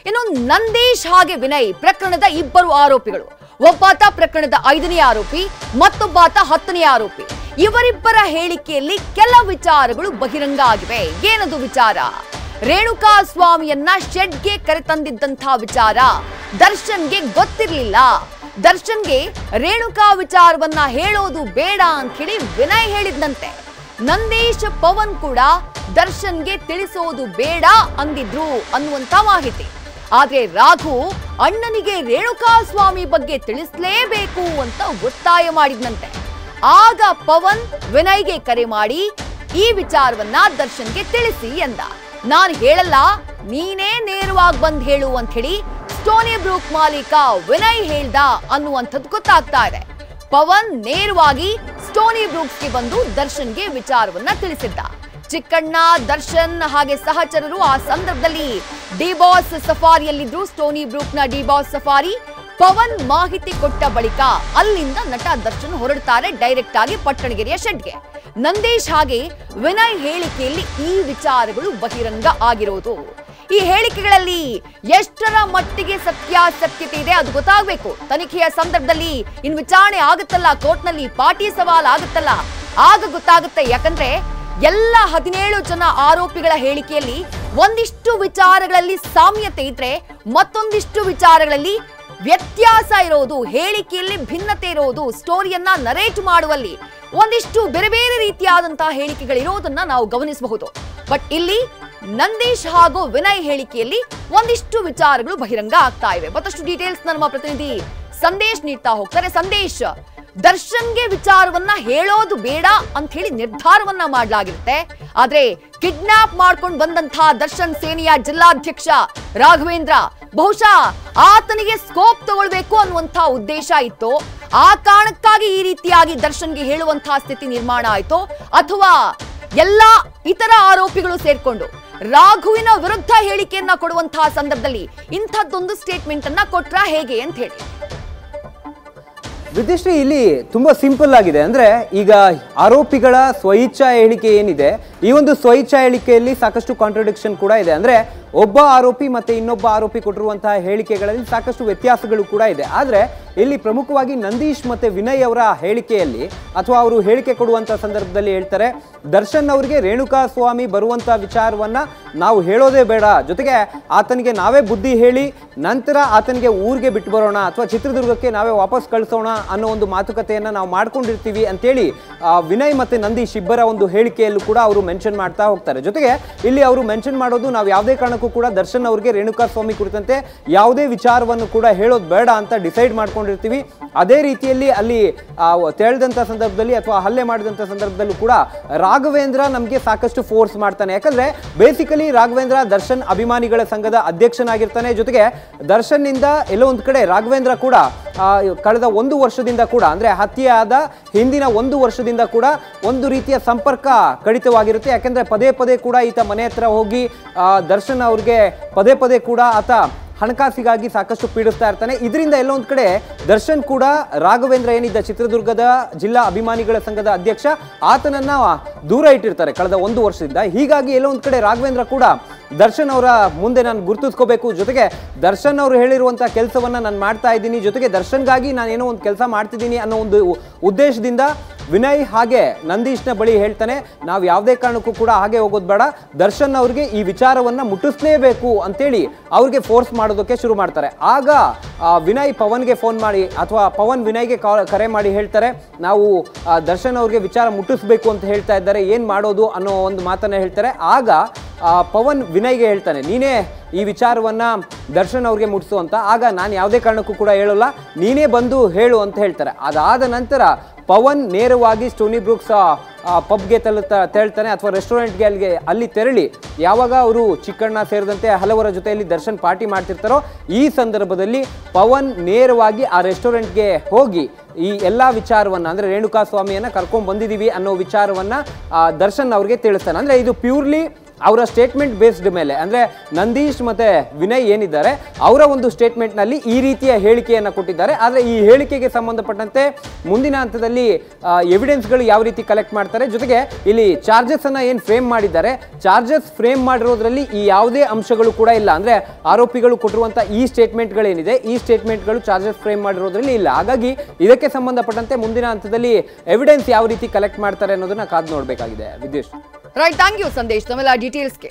ಇನ್ನು ನಂದೀಶ್ ಹಾಗೆ ವಿನಯ್ ಪ್ರಕರಣದ ಇಬ್ಬರು ಆರೋಪಿಗಳು. ಒಬ್ಬಾತ ಪ್ರಕರಣದ 5ನೇ ಆರೋಪಿ, ಮತ್ತೊಬ್ಬಾತ 10ನೇ ಆರೋಪಿ. ಇವರಿಬ್ಬರ ಹೇಳಿಕೆಯಲ್ಲಿ ಕೆಲ ವಿಚಾರಗಳು ಬಹಿರಂಗ ಆಗಿವೆ. ಏನದು ವಿಚಾರ? ರೇಣುಕಾ ಸ್ವಾಮಿಯನ್ನ ಶೆಡ್ಗೆ ಕರೆತಂದಿದ್ದಂಥ ವಿಚಾರ ದರ್ಶನ್ಗೆ ಗೊತ್ತಿರಲಿಲ್ಲ. ದರ್ಶನ್ಗೆ ರೇಣುಕಾ ವಿಚಾರವನ್ನ ಹೇಳೋದು ಬೇಡ ಅಂತ ಹೇಳಿ ವಿನಯ್ ಹೇಳಿದ್ದಂತೆ. ನಂದೀಶ್, ಪವನ್ ಕೂಡ ದರ್ಶನ್ಗೆ ತಿಳಿಸೋದು ಬೇಡ ಅಂದಿದ್ರು ಅನ್ನುವಂತ ಮಾಹಿತಿ. ಆದ್ರೆ ರಾಘು ಅಣ್ಣನಿಗೆ ರೇಣುಕಾ ಸ್ವಾಮಿ ಬಗ್ಗೆ ತಿಳಿಸಲೇಬೇಕು ಅಂತ ಒತ್ತಾಯ ಮಾಡಿದ್ನಂತೆ. ಆಗ ಪವನ್ ವಿನಯ್ಗೆ ಕರೆ ಮಾಡಿ ಈ ವಿಚಾರವನ್ನ ದರ್ಶನ್ಗೆ ತಿಳಿಸಿ ಎಂದ. ನಾನು ಹೇಳಲ್ಲ, ನೀನೇ ನೇರವಾಗಿ ಬಂದ್ ಹೇಳು ಅಂತ ಹೇಳಿ ಸ್ಟೋನಿ ಬ್ರೂಕ್ ಮಾಲೀಕ ವಿನಯ್ ಹೇಳ್ದ ಅನ್ನುವಂಥದ್ದು ಗೊತ್ತಾಗ್ತಾ ಇದೆ. ಪವನ್ ನೇರವಾಗಿ ಸ್ಟೋನಿ ಬ್ರೂಕ್ಸ್ಗೆ ಬಂದು ದರ್ಶನ್ಗೆ ವಿಚಾರವನ್ನ ತಿಳಿಸಿದ್ದ. ಚಿಕ್ಕಣ್ಣ, ದರ್ಶನ್ ಹಾಗೆ ಸಹಚರರು ಆ ಸಂದರ್ಭದಲ್ಲಿ ಡಿ-ಬಾಸ್ ಸಫಾರಿಯಲ್ಲಿದ್ರು. ಸ್ಟೋನಿ ಬ್ರೂಕ್ನ ಡಿ-ಬಾಸ್ ಸಫಾರಿ. ಪವನ್ ಮಾಹಿತಿ ಕೊಟ್ಟ ಬಳಿಕ ಅಲ್ಲಿಂದ ನಟ ದರ್ಶನ್ ಹೊರಡ್ತಾರೆ ಡೈರೆಕ್ಟ್ ಆಗಿ ಪಟ್ಟಣಗೆರೆಯ ಶೆಡ್ಗೆ. ನಂದೀಶ್ ಹಾಗೆ ವಿನಯ್ ಹೇಳಿಕೆಯಲ್ಲಿ ಈ ವಿಚಾರಗಳು ಬಹಿರಂಗ ಆಗಿರೋದು. ಈ ಹೇಳಿಕೆಗಳಲ್ಲಿ ಎಷ್ಟರ ಮಟ್ಟಿಗೆ ಸತ್ಯಾಸತ್ಯತೆ ಇದೆ ಅದು ಗೊತ್ತಾಗಬೇಕು. ತನಿಖೆಯ ಸಂದರ್ಭದಲ್ಲಿ ಇನ್ ವಿಚಾರಣೆ ಆಗುತ್ತಲ್ಲ, ಕೋರ್ಟ್ನಲ್ಲಿ ಪಾಟಿ ಸವಾಲ್ ಆಗುತ್ತಲ್ಲ, ಆಗ ಗೊತ್ತಾಗುತ್ತೆ. ಯಾಕಂದ್ರೆ ಎಲ್ಲ 17 ಜನ ಆರೋಪಿಗಳ ಹೇಳಿಕೆಯಲ್ಲಿ ಒಂದಿಷ್ಟು ವಿಚಾರಗಳಲ್ಲಿ ಸಾಮ್ಯತೆ ಇದ್ರೆ ಮತ್ತೊಂದಿಷ್ಟು ವಿಚಾರಗಳಲ್ಲಿ ವ್ಯತ್ಯಾಸ ಇರೋದು, ಹೇಳಿಕೆಯಲ್ಲಿ ಭಿನ್ನತೆ ಇರೋದು, ಸ್ಟೋರಿಯನ್ನ ನರೇಟ್ ಮಾಡುವಲ್ಲಿ ಒಂದಿಷ್ಟು ಬೇರೆ ಬೇರೆ ರೀತಿಯಾದಂತಹ ಹೇಳಿಕೆಗಳಿರೋದನ್ನ ನಾವು ಗಮನಿಸಬಹುದು. ಬಟ್ ಇಲ್ಲಿ ನಂದೀಶ್ ಹಾಗೂ ವಿನಯ್ ಹೇಳಿಕೆಯಲ್ಲಿ ಒಂದಿಷ್ಟು ವಿಚಾರಗಳು ಬಹಿರಂಗ ಆಗ್ತಾ ಇವೆ. ಮತ್ತಷ್ಟು ಡೀಟೇಲ್ಸ್ ನಮ್ಮ ಪ್ರತಿನಿಧಿ ಸಂದೇಶ್ ನೀಡ್ತಾ ಹೋಗ್ತಾರೆ. ಸಂದೇಶ್, ದರ್ಶನ್ಗೆ ವಿಚಾರವನ್ನ ಹೇಳೋದು ಬೇಡ ಅಂತ ಹೇಳಿ ನಿರ್ಧಾರವನ್ನ ಮಾಡಲಾಗಿರುತ್ತೆ. ಆದ್ರೆ ಕಿಡ್ನಾಪ್ ಮಾಡ್ಕೊಂಡು ಬಂದಂತಹ ದರ್ಶನ್ ಸೇನೆಯ ಜಿಲ್ಲಾಧ್ಯಕ್ಷ ರಾಘವೇಂದ್ರ ಬಹುಶಃ ಆತನಿಗೆ ಸ್ಕೋಪ್ ತಗೊಳ್ಬೇಕು ಅನ್ನುವಂತಹ ಉದ್ದೇಶ ಇತ್ತು. ಆ ಕಾರಣಕ್ಕಾಗಿ ಈ ರೀತಿಯಾಗಿ ದರ್ಶನ್ಗೆ ಹೇಳುವಂತಹ ಸ್ಥಿತಿ ನಿರ್ಮಾಣ ಆಯ್ತು, ಅಥವಾ ಎಲ್ಲಾ ಇತರ ಆರೋಪಿಗಳು ಸೇರ್ಕೊಂಡು ರಾಘುವಿನ ವಿರುದ್ಧ ಹೇಳಿಕೆಯನ್ನ ಕೊಡುವಂತಹ ಸಂದರ್ಭದಲ್ಲಿ ಇಂಥದ್ದೊಂದು ಸ್ಟೇಟ್ಮೆಂಟ್ ಅನ್ನ ಕೊಟ್ರ ಹೇಗೆ ಅಂತ ಹೇಳಿ? ವಿದ್ಯಶ್ರೀ, ಇಲ್ಲಿ ತುಂಬಾ ಸಿಂಪಲ್ ಆಗಿದೆ. ಅಂದ್ರೆ ಈಗ ಆರೋಪಿಗಳ ಸ್ವಇಚ್ಛಾ ಹೇಳಿಕೆ ಏನಿದೆ, ಈ ಒಂದು ಸ್ವಇಚ್ಛಾ ಹೇಳಿಕೆಯಲ್ಲಿ ಸಾಕಷ್ಟು ಕಾಂಟ್ರಡಿಕ್ಷನ್ ಕೂಡ ಇದೆ. ಅಂದ್ರೆ ಒಬ್ಬ ಆರೋಪಿ ಮತ್ತೆ ಇನ್ನೊಬ್ಬ ಆರೋಪಿ ಕೊಟ್ಟಿರುವಂತಹ ಹೇಳಿಕೆಗಳಲ್ಲಿ ಸಾಕಷ್ಟು ವ್ಯತ್ಯಾಸಗಳು ಕೂಡ ಇದೆ. ಆದ್ರೆ ಇಲ್ಲಿ ಪ್ರಮುಖವಾಗಿ ನಂದೀಶ್ ಮತ್ತೆ ವಿನಯ್ ಅವರ ಹೇಳಿಕೆಯಲ್ಲಿ ಅಥವಾ ಅವರು ಹೇಳಿಕೆ ಕೊಡುವಂತಹ ಸಂದರ್ಭದಲ್ಲಿ ಹೇಳ್ತಾರೆ, ದರ್ಶನ್ ಅವರಿಗೆ ರೇಣುಕಾ ಸ್ವಾಮಿ ಬರುವಂತ ವಿಚಾರವನ್ನ ನಾವು ಹೇಳೋದೇ ಬೇಡ, ಜೊತೆಗೆ ಆತನಿಗೆ ನಾವೇ ಬುದ್ಧಿ ಹೇಳಿ ನಂತರ ಆತನಿಗೆ ಊರಿಗೆ ಬಿಟ್ಟು ಬರೋಣ ಅಥವಾ ಚಿತ್ರದುರ್ಗಕ್ಕೆ ನಾವೇ ವಾಪಸ್ ಕಳಿಸೋಣ ಅನ್ನೋ ಒಂದು ಮಾತುಕತೆಯನ್ನ ನಾವು ಮಾಡ್ಕೊಂಡಿರ್ತೀವಿ ಅಂತೇಳಿ ವಿನಯ್ ಮತ್ತೆ ನಂದೀಶ್ ಇಬ್ಬರ ಒಂದು ಹೇಳಿಕೆಯಲ್ಲೂ ಕೂಡ ಅವರು ಮೆನ್ಷನ್ ಮಾಡ್ತಾ ಹೋಗ್ತಾರೆ. ಜೊತೆಗೆ ಇಲ್ಲಿ ಅವರು ಮೆನ್ಷನ್ ಮಾಡೋದು, ನಾವು ಯಾವುದೇ ಕಾರಣಕ್ಕೂ ಕೂಡ ದರ್ಶನ್ ಅವರಿಗೆ ರೇಣುಕಾ ಸ್ವಾಮಿ ಕುರಿತಂತೆ ಯಾವುದೇ ವಿಚಾರವನ್ನು ಕೂಡ ಹೇಳೋದು ಬೇಡ ಅಂತ ಡಿಸೈಡ್ ಮಾಡ್ಕೊಂಡಿರ್ತೀವಿ. ಅದೇ ರೀತಿಯಲ್ಲಿ ಅಲ್ಲಿ ತೆಳೆದಂತ ಸಂದರ್ಭದಲ್ಲಿ ಅಥವಾ ಹಲ್ಲೆ ಮಾಡಿದಂತ ಸಂದರ್ಭದಲ್ಲೂ ಕೂಡ ರಾಘವೇಂದ್ರ ನಮಗೆ ಸಾಕಷ್ಟು ಫೋರ್ಸ್ ಮಾಡ್ತಾನೆ. ಯಾಕಂದ್ರೆ ಬೇಸಿಕಲಿ ರಾಘವೇಂದ್ರ ದರ್ಶನ್ ಅಭಿಮಾನಿಗಳ ಸಂಘದ ಅಧ್ಯಕ್ಷನಾಗಿರ್ತಾನೆ. ಜೊತೆಗೆ ದರ್ಶನ್ ನಿಂದ ಎಲ್ಲೋ ಒಂದು ಕಡೆ ರಾಘವೇಂದ್ರ ಕೂಡ ಕಳೆದ 1 ವರ್ಷದಿಂದ ಕೂಡ, ಅಂದ್ರೆ ಹತ್ಯೆ ಆದ ಹಿಂದಿನ 1 ವರ್ಷದಿಂದ ಕೂಡ ಒಂದು ರೀತಿಯ ಸಂಪರ್ಕ ಕಡಿತವಾಗಿರುತ್ತೆ. ಯಾಕಂದ್ರೆ ಪದೇ ಪದೇ ಕೂಡ ಈತ ಮನೆ ಹತ್ರ ಹೋಗಿ ದರ್ಶನ್ ಅವ್ರಿಗೆ ಪದೇ ಪದೇ ಕೂಡ ಆತ ಹಣಕಾಸಿಗಾಗಿ ಸಾಕಷ್ಟು ಪೀಡಿಸ್ತಾ ಇರ್ತಾನೆ. ಇದರಿಂದ ಎಲ್ಲೋ ಒಂದು ಕಡೆ ದರ್ಶನ್ ಕೂಡ ರಾಘವೇಂದ್ರ ಏನಿದ್ದ ಚಿತ್ರದುರ್ಗದ ಜಿಲ್ಲಾ ಅಭಿಮಾನಿಗಳ ಸಂಘದ ಅಧ್ಯಕ್ಷ, ಆತನನ್ನ ದೂರ ಇಟ್ಟಿರ್ತಾರೆ ಕಳೆದ 1 ವರ್ಷದಿಂದ. ಹೀಗಾಗಿ ಎಲ್ಲೋ ಒಂದು ಕಡೆ ರಾಘವೇಂದ್ರ ಕೂಡ ದರ್ಶನ್ ಅವರ ಮುಂದೆ ನಾನು ಗುರುತಿಸ್ಕೋಬೇಕು, ಜೊತೆಗೆ ದರ್ಶನ್ ಅವರು ಹೇಳಿರುವಂತಹ ಕೆಲಸವನ್ನ ನಾನು ಮಾಡ್ತಾ ಇದ್ದೀನಿ, ಜೊತೆಗೆ ದರ್ಶನ್ಗಾಗಿ ನಾನು ಏನೋ ಒಂದು ಕೆಲಸ ಮಾಡ್ತಿದ್ದೀನಿ ಅನ್ನೋ ಒಂದು ಉದ್ದೇಶದಿಂದ ವಿನಯ್ ಹಾಗೆ ನಂದೀಶ್ನ ಬಳಿ ಹೇಳ್ತಾನೆ, ನಾವು ಯಾವುದೇ ಕಾರಣಕ್ಕೂ ಕೂಡ ಹಾಗೆ ಹೋಗೋದು ಬೇಡ, ದರ್ಶನ್ ಅವ್ರಿಗೆ ಈ ವಿಚಾರವನ್ನ ಮುಟ್ಟಿಸ್ಲೇಬೇಕು ಅಂತೇಳಿ ಅವ್ರಿಗೆ ಫೋರ್ಸ್ ಮಾಡೋದಕ್ಕೆ ಶುರು ಮಾಡ್ತಾರೆ. ಆಗ ವಿನಯ್ ಪವನ್ಗೆ ಫೋನ್ ಮಾಡಿ ಅಥವಾ ಪವನ್ ವಿನಯ್ಗೆ ಕರೆ ಮಾಡಿ ಹೇಳ್ತಾರೆ, ನಾವು ದರ್ಶನ್ ಅವ್ರಿಗೆ ವಿಚಾರ ಮುಟ್ಟಿಸ್ಬೇಕು ಅಂತ ಹೇಳ್ತಾ ಇದ್ದಾರೆ, ಏನ್ ಮಾಡೋದು ಅನ್ನೋ ಒಂದು ಮಾತನ್ನ ಹೇಳ್ತಾರೆ. ಆಗ ಪವನ್ ವಿನಯ್ಗೆ ಹೇಳ್ತಾನೆ, ನೀನೇ ಈ ವಿಚಾರವನ್ನ ದರ್ಶನ್ ಅವ್ರಿಗೆ ಮುಟ್ಟಿಸು ಅಂತ. ಆಗ ನಾನು ಯಾವುದೇ ಕಾರಣಕ್ಕೂ ಕೂಡ ಹೇಳೋಲ್ಲ, ನೀನೇ ಬಂದು ಹೇಳು ಅಂತ ಹೇಳ್ತಾರೆ. ಅದಾದ ನಂತರ ಪವನ್ ನೇರವಾಗಿ ಸ್ಟೋನಿ ಬ್ರೂಕ್ಸ್ ಪಬ್ಗೆ ತೆರಳ್ತಾನೆ ಅಥವಾ ರೆಸ್ಟೋರೆಂಟ್ಗೆ ಅಲ್ಲಿ ತೆರಳಿ ಯಾವಾಗ ಅವರು ಚಿಕ್ಕಣ್ಣ ಸೇರಿದಂತೆ ಹಲವರ ಜೊತೆಯಲ್ಲಿ ದರ್ಶನ್ ಪಾರ್ಟಿ ಮಾಡ್ತಿರ್ತಾರೋ ಈ ಸಂದರ್ಭದಲ್ಲಿ ಪವನ್ ನೇರವಾಗಿ ಆ ರೆಸ್ಟೋರೆಂಟ್ಗೆ ಹೋಗಿ ಈ ಎಲ್ಲಾ ವಿಚಾರವನ್ನ, ಅಂದ್ರೆ ರೇಣುಕಾ ಸ್ವಾಮಿಯನ್ನ ಕರ್ಕೊಂಡ್ ಬಂದಿದೀವಿ ಅನ್ನೋ ವಿಚಾರವನ್ನ ದರ್ಶನ್ ಅವ್ರಿಗೆ ತಿಳಿಸ್ತಾನೆ. ಅಂದ್ರೆ ಇದು ಪ್ಯೂರ್ಲಿ ಅವರ ಸ್ಟೇಟ್ಮೆಂಟ್ ಬೇಸ್ಡ್ ಮೇಲೆ, ಅಂದ್ರೆ ನಂದೀಶ್ ಮತ್ತೆ ವಿನಯ್ ಏನಿದ್ದಾರೆ ಅವರ ಒಂದು ಸ್ಟೇಟ್ಮೆಂಟ್ ನಲ್ಲಿ ಈ ರೀತಿಯ ಹೇಳಿಕೆಯನ್ನ ಕೊಟ್ಟಿದ್ದಾರೆ. ಆದ್ರೆ ಈ ಹೇಳಿಕೆಗೆ ಸಂಬಂಧಪಟ್ಟಂತೆ ಮುಂದಿನ ಹಂತದಲ್ಲಿ ಎವಿಡೆನ್ಸ್ಗಳು ಯಾವ ರೀತಿ ಕಲೆಕ್ಟ್ ಮಾಡ್ತಾರೆ, ಜೊತೆಗೆ ಇಲ್ಲಿ ಚಾರ್ಜಸ್ ಅನ್ನ ಏನ್ ಫ್ರೇಮ್ ಮಾಡಿದ್ದಾರೆ, ಚಾರ್ಜಸ್ ಫ್ರೇಮ್ ಮಾಡಿರೋದ್ರಲ್ಲಿ ಈ ಯಾವುದೇ ಅಂಶಗಳು ಕೂಡ ಇಲ್ಲ. ಅಂದ್ರೆ ಆರೋಪಿಗಳು ಕೊಟ್ಟಿರುವಂತಹ ಈ ಸ್ಟೇಟ್ಮೆಂಟ್ಗಳೇನಿದೆ, ಈ ಸ್ಟೇಟ್ಮೆಂಟ್ಗಳು ಚಾರ್ಜಸ್ ಫ್ರೇಮ್ ಮಾಡಿರೋದ್ರಲ್ಲಿ ಇಲ್ಲ. ಹಾಗಾಗಿ ಇದಕ್ಕೆ ಸಂಬಂಧಪಟ್ಟಂತೆ ಮುಂದಿನ ಹಂತದಲ್ಲಿ ಎವಿಡೆನ್ಸ್ ಯಾವ ರೀತಿ ಕಲೆಕ್ಟ್ ಮಾಡ್ತಾರೆ ಅನ್ನೋದನ್ನ ಕಾದು ನೋಡಬೇಕಾಗಿದೆ. ವಿದೇಶ್ ರೈಟ್, ಥ್ಯಾಂಕ್ ಯು ಸಂದೇಶ್ ತಮ್ಮೆಲ್ಲ ಡೀಟೇಲ್ಸ್ಗೆ.